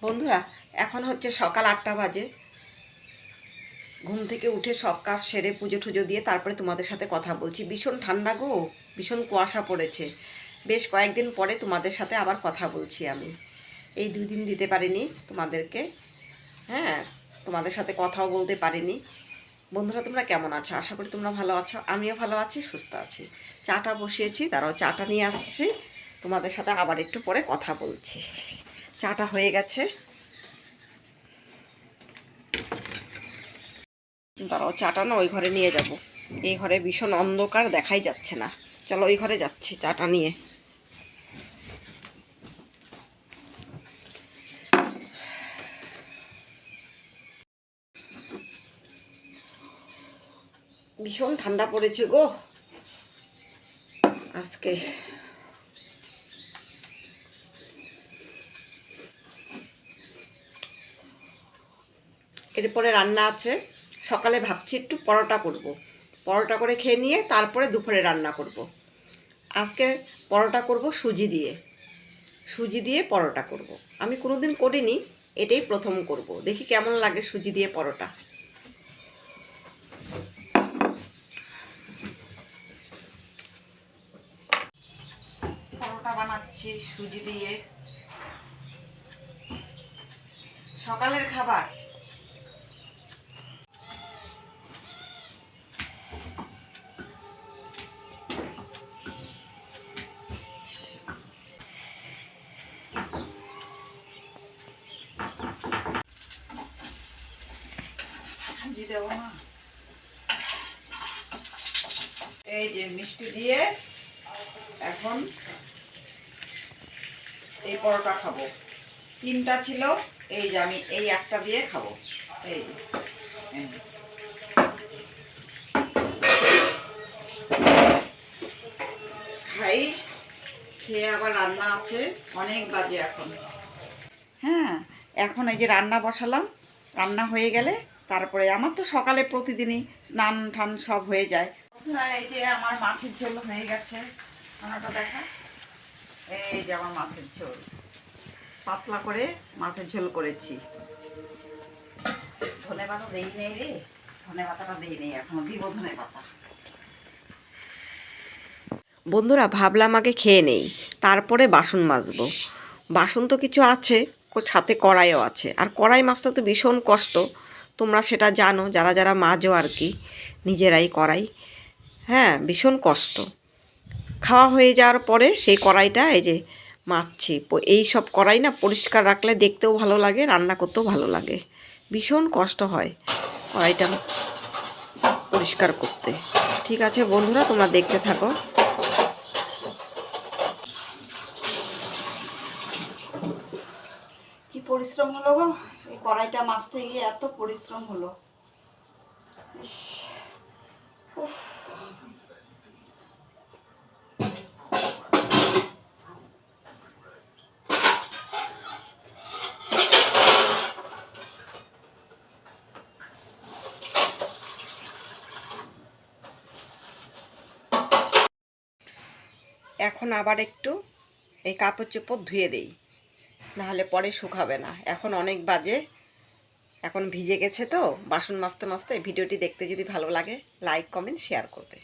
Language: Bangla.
বন্ধুরা, এখন হচ্ছে সকাল 8টা বাজে। ঘুম থেকে উঠে সব কাজ সেরে পুজো টুজো দিয়ে তারপরে তোমাদের সাথে কথা বলছি। ভীষণ ঠান্ডা গো, ভীষণ কুয়াশা পড়েছে। বেশ কয়েকদিন পরে তোমাদের সাথে আবার কথা বলছি আমি। এই 2 দিন দিতে পারিনি তোমাদেরকে, হ্যাঁ, তোমাদের সাথে কথাও বলতে পারিনি। বন্ধুরা, তোমরা কেমন আছো? আশা করি তোমরা ভালো আছো। আমিও ভালো আছি, সুস্থ আছি। চাটা বসিয়েছি, তারাও চাটা নিয়ে আসছি। তোমাদের সাথে আবার একটু পরে কথা বলছি। চাটা হয়ে গেছে, দাঁড়াও, চাটা না ওই ঘরে নিয়ে যাব। এই ঘরে ভীষণ অন্ধকার, দেখাই যাচ্ছে না। চলো ওই ঘরে যাচ্ছি চাটা নিয়ে। ভীষণ ঠান্ডা পড়েছে গো আজকে। এরপরে রান্না আছে। সকালে ভাবছি একটু পরোটা করব। পরোটা করে খেয়ে নিয়ে তারপরে দুপুরে রান্না করব। আজকে পরোটা করব সুজি দিয়ে। সুজি দিয়ে পরোটা করব। আমি কোনোদিন করিনি, এটাই প্রথম করব। দেখি কেমন লাগে সুজি দিয়ে পরোটা। পরোটা বানাচ্ছি সুজি দিয়ে, সকালের খাবার। সুজি দেবো না, এই যে মিষ্টি দিয়ে এখন এই পরোটা খাবো। 3টা ছিল, এই যে আমি এই একটা দিয়ে খাবো। এই যে খাই, খেয়ে আবার রান্না আছে। অনেক বাজে এখন। হ্যাঁ, এখন এই যে রান্না বসালাম। রান্না হয়ে গেলে তারপরে আমার তো সকালে প্রতিদিনই স্নান টান সব হয়ে যায়। এই যে আমার মাছের ঝোল হয়ে গেছে। রান্নাটা দেখা, এই যে আমার মাছের ঝোল, পাতলা করে মাছের ঝোল করেছি। ধনে পাতা দেই নেই রে, ধনে পাতাটা দেই নেই, এখনো দিব ধনে পাতা। বন্ধুরা, ভাবলাম আগে খেয়ে নেই, তারপরে বাসন মাজবো। বাসন তো কিছু আছে, সাথে কড়াইও আছে। আর কড়াই মাজতে তো ভীষণ কষ্ট, তোমরা সেটা জানো, যারা যারা মাজো আর কি, নিজেরাই কড়াই। হ্যাঁ, ভীষণ কষ্ট। খাওয়া হয়ে যাওয়ার পরে সেই কড়াইটা এই যে মাজছি। এই সব কড়াই না পরিষ্কার রাখলে দেখতেও ভালো লাগে, রান্না করতেও ভালো লাগে। ভীষণ কষ্ট হয় কড়াইটা পরিষ্কার করতে। ঠিক আছে বন্ধুরা, তোমরা দেখতে থাকো। কি পরিশ্রম হলো গো, এই কড়াইটা মাজতে গিয়ে এত পরিশ্রম হলো। এখন আবার একটু এই কাপড় চোপড় ধুয়ে দেই, নাহলে পরে শুকাবে না। এখন অনেক বাজে, এখন ভিজে গেছে তো। বাসন মাজতে মাজতে ভিডিওটি দেখতে যদি ভালো লাগে, লাইক কমেন্ট শেয়ার করবে।